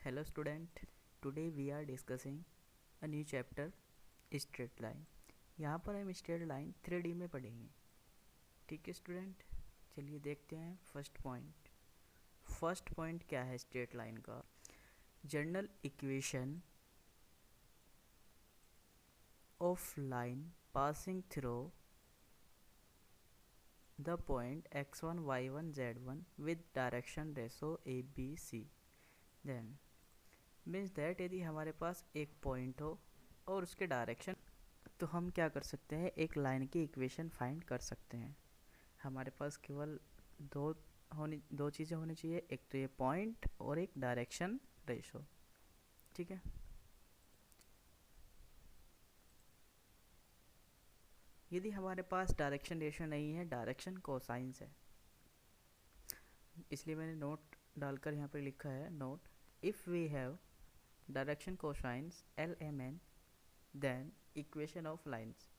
Hello student, today we are discussing a new chapter straight line। यहाँ पर हम straight line 3D में पढ़ेंगे। ठीक है स्टूडेंट, चलिए देखते हैं फर्स्ट पॉइंट क्या है स्ट्रेट लाइन का। General equation of line passing through the point x1 y1 z1 with direction ratio a b c। Then means that यदि हमारे पास एक पॉइंट हो और उसके डायरेक्शन, तो हम क्या कर सकते हैं, एक लाइन की इक्वेशन फाइंड कर सकते हैं। हमारे पास केवल दो चीज़ें होनी चाहिए, एक तो ये पॉइंट और एक डायरेक्शन रेशो। ठीक है, यदि हमारे पास डायरेक्शन रेशो नहीं है, डायरेक्शन कोसाइंस है, इसलिए मैंने नोट डालकर यहाँ पर लिखा है note, if we have direction cosines LMN then equation of lines,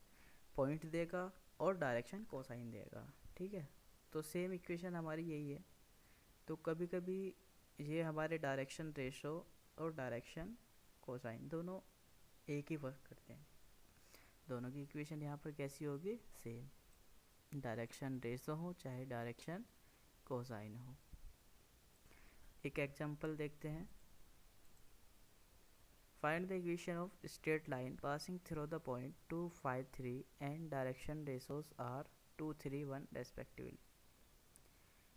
point देगा और डायरेक्शन कोसाइन देगा। ठीक है, तो सेम इक्वेशन हमारी यही है। तो कभी कभी ये हमारे डायरेक्शन रेशो और डायरेक्शन कोसाइन दोनों एक ही वर्क करते हैं। दोनों की इक्वेशन यहाँ पर कैसी होगी, सेम, डायरेक्शन रेशो हो चाहे डायरेक्शन कोसाइन हो। एक एग्जांपल देखते हैं। Find the equation of straight line passing through the point 2, 5, 3 and direction ratios are 2, 3, 1 respectively।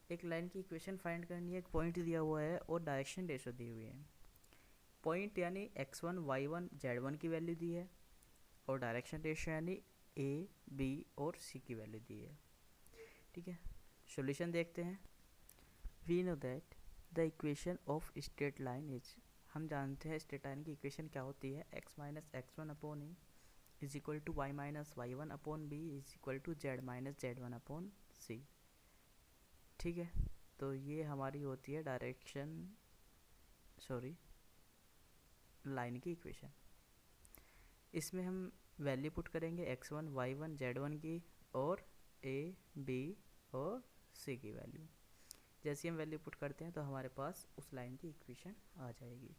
एक लाइन की इक्वेशन फाइंड करनी है, एक पॉइंट दिया हुआ है और डायरेक्शन रेशो दी हुई है। पॉइंट यानी x1 y1 z1 की वैल्यू दी है और डायरेक्शन रेशो यानी a b और c की वैल्यू दी है। ठीक है, सॉल्यूशन देखते हैं। We know that the equation of straight line is, हम जानते हैं स्ट्रेट लाइन की इक्वेशन क्या होती है, x minus x1 upon a is equal to y minus y1 upon b is equal to z minus z1 upon c. ठीक है, तो ये हमारी होती है लाइन की इक्वेशन। इसमें हम वैल्यू पुट करेंगे x1 y1 z1 की और a b और c की वैल्यू। जैसे हम वैल्यू पुट करते हैं तो हमारे पास उस लाइन की इक्वेशन आ जाएगी।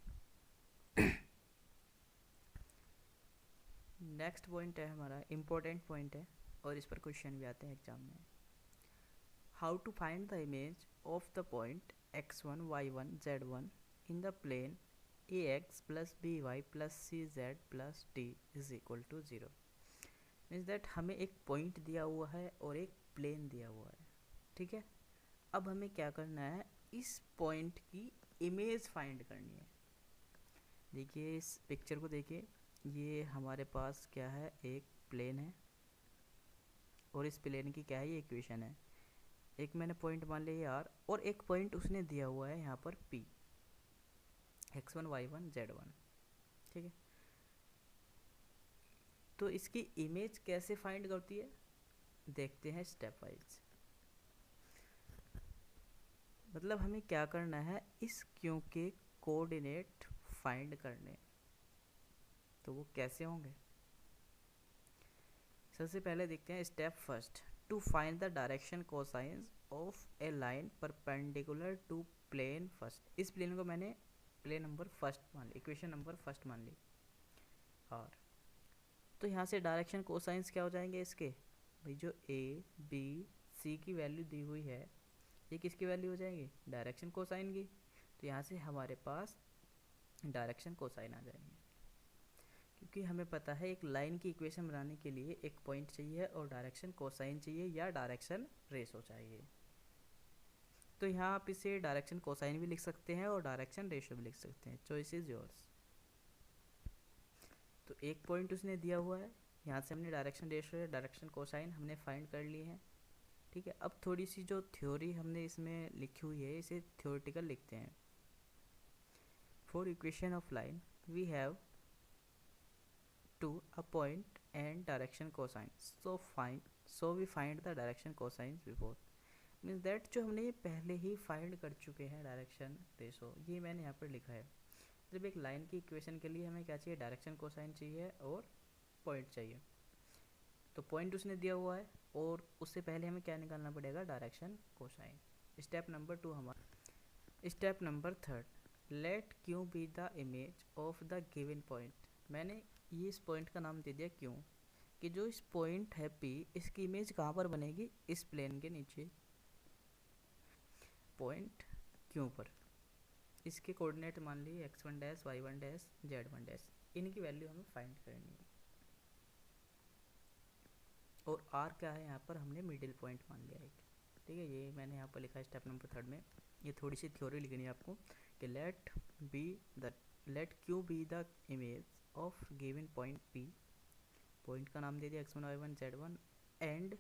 नेक्स्ट पॉइंट है हमारा, इम्पोर्टेंट पॉइंट है और इस पर क्वेश्चन भी आते हैं एग्जाम में। How to find the image of the point x1 y1 z1 in the plane ax plus by plus cz plus d is equal to 0। Means that हमें एक पॉइंट दिया हुआ है और एक प्लेन दिया हुआ है। ठीक है, अब हमें क्या करना है, इस पॉइंट की इमेज फाइंड करनी है। देखिए इस पिक्चर को देखिए, ये हमारे पास क्या है, एक प्लेन है और इस प्लेन की क्या है, ये इक्वेशन है। एक मैंने पॉइंट मान लिया R और एक पॉइंट उसने दिया हुआ है यहाँ पर P, x1 y1 z1। ठीक है, तो इसकी इमेज कैसे फाइंड करती है, देखते हैं स्टेप वाइज। मतलब हमें क्या करना है, इस क्यू के कोऑर्डिनेट फाइंड करने, तो वो कैसे होंगे। सबसे पहले देखते हैं step first, to find the direction cosines of a line perpendicular to plane first. इस प्लेन को मैंने प्लेन नंबर फर्स्ट मान ली, इक्वेशन नंबर फर्स्ट मान ली। और तो यहाँ से डायरेक्शन कोसाइंस क्या हो जाएंगे इसके, भाई जो a b c की वैल्यू दी हुई है, ये किसकी वैल्यू हो जाएगी, डायरेक्शन कोसाइन की। तो यहाँ से हमारे पास डायरेक्शन कोसाइन आ जाएंगे, क्योंकि हमें पता है एक लाइन की इक्वेशन बनाने के लिए एक पॉइंट चाहिए और डायरेक्शन कोसाइन चाहिए या डायरेक्शन रेशो चाहिए। तो यहाँ आप इसे डायरेक्शन कोसाइन भी लिख सकते हैं और डायरेक्शन रेशो भी लिख सकते हैं, चॉइस इज योर्स। तो एक पॉइंट उसने दिया हुआ है, यहाँ से हमने डायरेक्शन रेशो या डायरेक्शन कोसाइन हमने फाइंड कर लिए हैं। ठीक है, अब थोड़ी सी जो थ्योरी हमने इसमें लिखी हुई है, इसे थ्योरेटिकल लिखते हैं। For equation of line we have to a point and direction cosines, so we find the direction cosines before. Means that जो हमने ये पहले ही फाइंड कर चुके हैं डायरेक्शन रेशो, ये मैंने यहाँ पर लिखा है। जब एक लाइन की इक्वेशन के लिए हमें क्या चाहिए, डायरेक्शन कोसाइन चाहिए और पॉइंट चाहिए। तो पॉइंट उसने दिया हुआ है और उससे पहले हमें क्या निकालना पड़ेगा, डायरेक्शन कोसाइन। स्टेप नंबर 2 हमारा। Step number 3, let Q be the image of the given point. मैंने ये इस पॉइंट का नाम दे दिया क्यों, कि जो इस पॉइंट है पी, इसकी इमेज कहाँ पर बनेगी, इस प्लेन के नीचे पॉइंट क्यों पर। इसके कोऑर्डिनेट मान लिए x1 dash y1 dash z1 dash, इनकी वैल्यू हमें फाइंड करनी है। और r क्या है, यहाँ पर हमने मिडिल पॉइंट मान लिया है। ठीक है, ये मैंने यहाँ पर लिखा है स्टेप नंबर 3 में। ये थोड़ी सी थ्योरी लिखनी है आपको कि let Q be the image of given point p, point का नाम दे दिया x1 y1 z1, and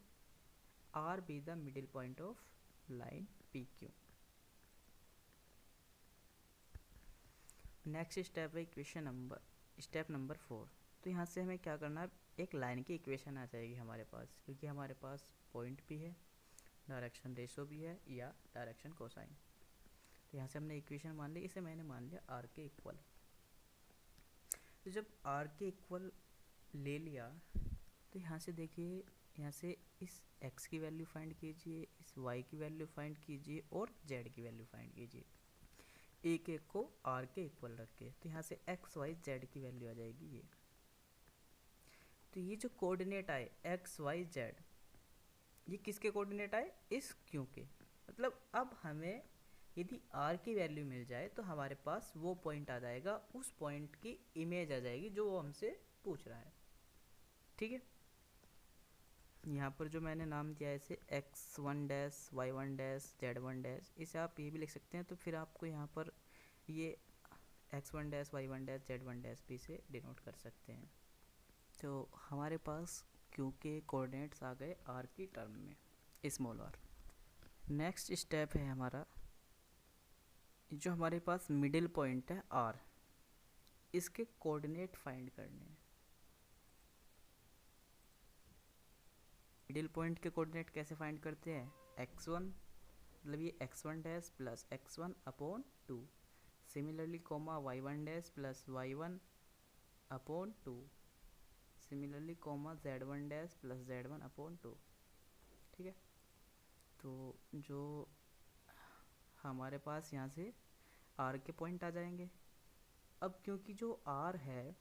r be the middle point of line pq। Next step है स्टेप नंबर 4। तो यहाँ से हमें क्या करना है, एक लाइन की इक्वेशन आ जाएगी हमारे पास, क्योंकि हमारे पास पॉइंट भी है, डायरेक्शन रेशो भी है या डायरेक्शन कोसाइन। तो यहाँ से हमने इक्वेशन मान ली, इसे मैंने मान लिया r के इक्वल। तो जब r के इक्वल ले लिया तो यहाँ से देखिए, यहाँ से इस x की वैल्यू फाइंड कीजिए, इस y की वैल्यू फाइंड कीजिए और z की वैल्यू फाइंड कीजिए, एक एक को r के इक्वल रख के। तो यहाँ से x y z की वैल्यू आ जाएगी ये। तो ये जो कोऑर्डिनेट आए x y z, ये किसके कोऑर्डिनेट आए, इस q के। मतलब अब हमें यदि r की वैल्यू मिल जाए तो हमारे पास वो पॉइंट आ जाएगा, उस पॉइंट की इमेज आ जाएगी जो वो हमसे पूछ रहा है। ठीक है, यहाँ पर जो मैंने नाम दिया है इसे x1 dash y1 dash z1 dash, इसे आप ये भी लिख सकते हैं। तो फिर आपको यहाँ पर ये x1 dash y1 dash z1 dash भी से डिनोट कर सकते हैं। तो हमारे पास q के कोऑर्डिनेट्स आ गए r की टर्म में, स्मॉल r। नेक्स्ट स्टेप है हमारा, जो हमारे पास मिडिल पॉइंट है r, इसके कोऑर्डिनेट फाइंड करने हैं। मिडिल पॉइंट के कोऑर्डिनेट कैसे फाइंड करते हैं, x1 मतलब ये x1 dash plus x1 upon 2, similarly comma y1 dash plus y1 upon 2, similarly comma z1 dash plus z1 upon 2। ठीक है, तो जो हमारे पास यहाँ से r के पॉइंट आ जाएंगे। अब क्योंकि जो r है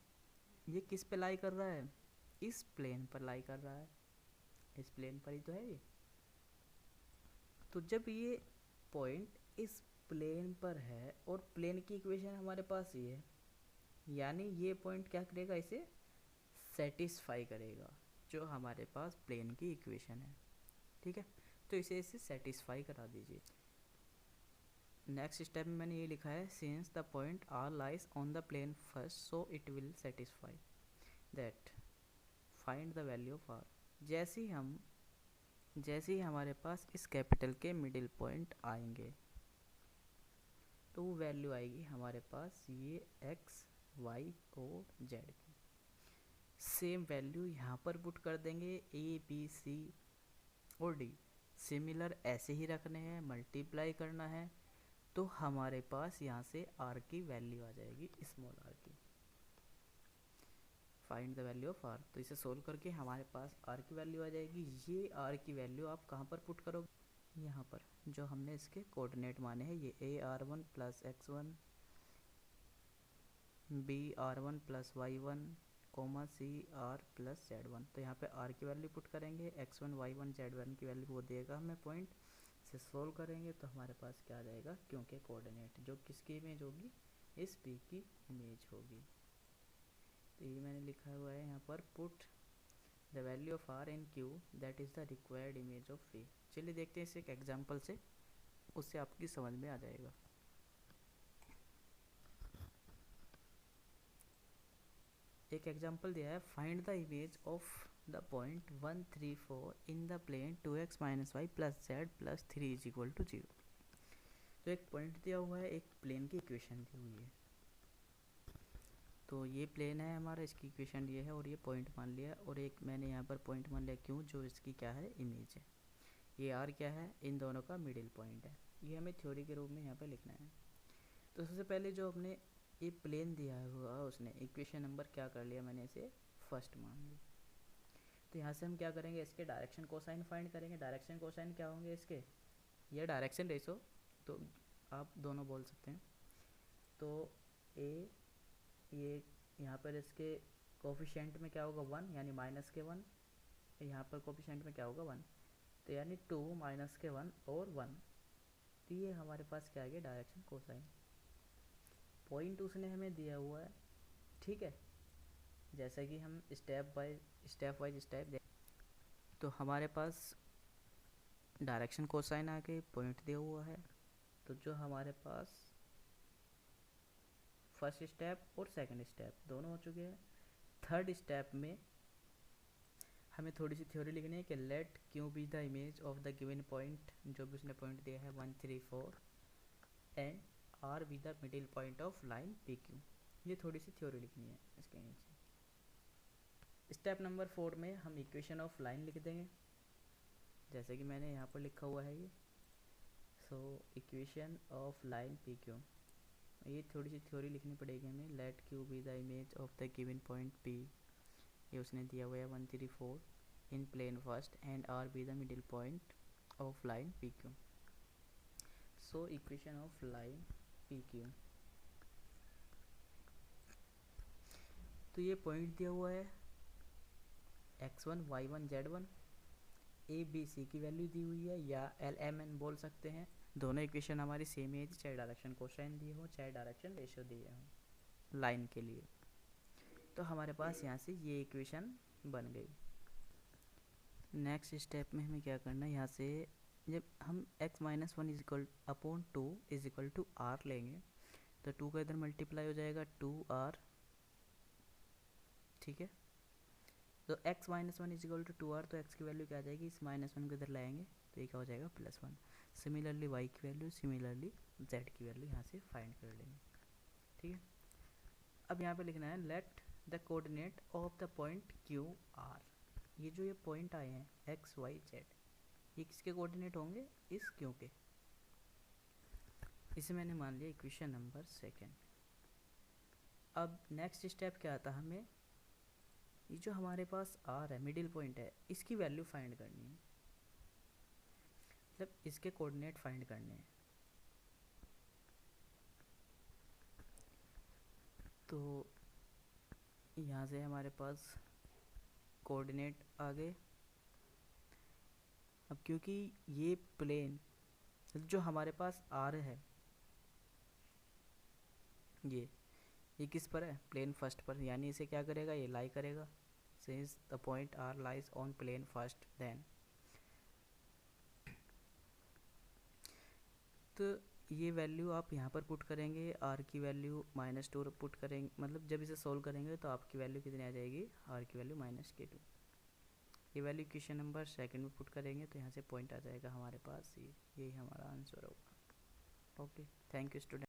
ये किस पे लाई कर रहा है, इस प्लेन पर लाई कर रहा है, इस प्लेन पर ही तो है ये। तो जब ये पॉइंट इस प्लेन पर है और प्लेन की इक्वेशन हमारे पास ये है, यानी ये पॉइंट क्या करेगा, इसे सेटिस्फाई करेगा जो हमारे पास प्लेन की इक्वेशन है। ठीक है, तो इसे सेटिस्फाई करा दीजिए। नेक्स्ट स्टेप में मैंने ये लिखा है, since the point R lies on the plane first so it will satisfy that, find the value of R. जैसे ही हमारे पास इस कैपिटल के मिडिल पॉइंट आएंगे तो वो वैल्यू आएगी हमारे पास ये x y और z की। सेम वैल्यू यहाँ पर पुट कर देंगे, a b c और d सिमिलर ऐसे ही रखने हैं, मल्टीप्लाई करना है, तो हमारे पास यहाँ से r की वैल्यू आ जाएगी, स्मॉल r की। Find the value of r, तो इसे सोल्व करके हमारे पास r की वैल्यू आ जाएगी। ये r की वैल्यू आप कहाँ पर पुट करोगे, यहाँ पर जो हमने इसके कोऑर्डिनेट माने हैं, ये a r1 plus x1 b r1 plus y1 comma c r plus z1। तो यहाँ पे r की वैल्यू पुट करेंगे, x1 y1 z1 की वैल्यू वो देगा हमें पॉइंट से। सोल्व करेंगे तो हमारे पास क्या आ जाएगा, क्योंकि कोऑर्डिनेट जो किसकी इमेज होगी, इस p की इमेज होगी। तो ये मैंने लिखा हुआ है यहाँ पर, put the value of r in q that is the required image of p। चलिए देखते हैं इसे एक एग्जांपल से, उससे आपकी समझ में आ जाएगा। एक एग्जांपल दिया है, find the image of the point 1 3 4 in the plane 2x minus y plus z plus 3 is equal to 0। तो एक पॉइंट दिया हुआ है, एक प्लेन की इक्वेशन दी हुई है। तो ये प्लेन है हमारा, इसकी इक्वेशन ये है और ये पॉइंट मान लिया, और एक मैंने यहाँ पर पॉइंट मान लिया क्यों, जो इसकी क्या है, इमेज है। ये r क्या है, इन दोनों का मिडिल पॉइंट है। ये हमें थ्योरी के रूप में यहाँ पर लिखना है। तो सबसे पहले जो हमने ये प्लेन दिया हुआ, उसने इक्वेशन नंबर क्या कर लिया, मैंने इसे फर्स्ट मान लिया। तो यहाँ से हम क्या करेंगे, इसके डायरेक्शन कोसाइन फाइंड करेंगे। डायरेक्शन कोसाइन क्या होंगे इसके, ये डायरेक्शन रेशो, तो आप दोनों बोल सकते हैं। तो ए ये यहाँ पर इसके कोफिशिएंट में क्या होगा 1 यानी माइनस के 1, यहाँ पर कोफिशिएंट में क्या होगा 1, तो यानी 2 माइनस के 1 और 1, तो ये हमारे पास क्या आ गया डायरेक्शन कोसाइन। पॉइंट उसने हमें दिया हुआ है, ठीक है। जैसा कि हम स्टेप वाइज देख, तो हमारे पास डायरेक्शन कोसाइन आके पॉइंट दिया हुआ है, तो जो हमारे पास फर्स्ट स्टेप और सेकंड स्टेप दोनों हो चुके हैं। थर्ड स्टेप में हमें थोड़ी सी थ्योरी लिखनी है कि let Q be the image of the given point, जो भी उसने पॉइंट दिया है 1 3 4, and R be the middle point of line P Q. ये थोड़ी सी थ्योरी लिखनी है इसके नीचे। स्टेप नंबर 4 में हम इक्वेशन ऑफ लाइन लिख देंगे, जैसे कि मैंने यहाँ पर लिखा हुआ है ये। So equation of line P Q, ये थोड़ी सी थ्योरी लिखनी पड़ेगी हमें। Let Q be the image of the given point P, ये उसने दिया हुआ है 1 3 4 in plane first, and R be the middle point of line P Q. So equation of line P Q, तो ये पॉइंट दिया हुआ है x1 y1 z1, A B C की वैल्यू दी हुई है, या एल एम एन बोल सकते हैं। दोनों इक्वेशन हमारी सेम है, चाहे डायरेक्शन कोसाइन दिए हो चाहे डायरेक्शन रेशियो दिए हो लाइन के लिए। तो हमारे पास यहाँ से ये इक्वेशन बन गई। नेक्स्ट स्टेप में हमें क्या करना है, यहाँ से जब हम x minus 1 is equal upon 2 is equal to R लेंगे, तो 2 का इधर मल्टीप्लाई हो जाएगा 2r, ठीक है। तो x minus 1 is equal to 2r, तो x की वैल्यू क्या आ जाएगी, इस माइनस 1 को इधर लाएंगे तो ये क्या हो जाएगा +1। सिमिलरली y की वैल्यू, सिमिलरली z की वैल्यू यहाँ से फाइंड कर लेंगे, ठीक है। अब यहाँ पे लिखना है let the coordinate of the point Q R. ये जो ये पॉइंट आए हैं x y z, ये किसके कोऑर्डिनेट होंगे, इस क्यू के। इसे मैंने मान लिया इक्वेशन नंबर 2। अब नेक्स्ट स्टेप क्या आता है, हमें ये जो हमारे पास आर है मिडिल पॉइंट है, इसकी वैल्यू फाइंड करनी है, मतलब इसके कोऑर्डिनेट फाइंड करने हैं। तो यहाँ से हमारे पास कोऑर्डिनेट आ गए। अब क्योंकि ये प्लेन जो हमारे पास आर है, ये किस पर है, प्लेन फर्स्ट पर, यानी इसे क्या करेगा, ये लाई करेगा। Since the point R lies on plane first, then तो ये वैल्यू आप यहाँ पर पुट करेंगे, आर की वैल्यू -2 पुट करेंगे, मतलब जब इसे सोल्व करेंगे तो आपकी वैल्यू कितनी आ जाएगी, आर की वैल्यू -k2। ये वैल्यू क्वेश्चन नंबर 2 में पुट करेंगे तो यहाँ से पॉइंट आ जाएगा हमारे पास, यही हमारा आंसर होगा। Okay, thank you student.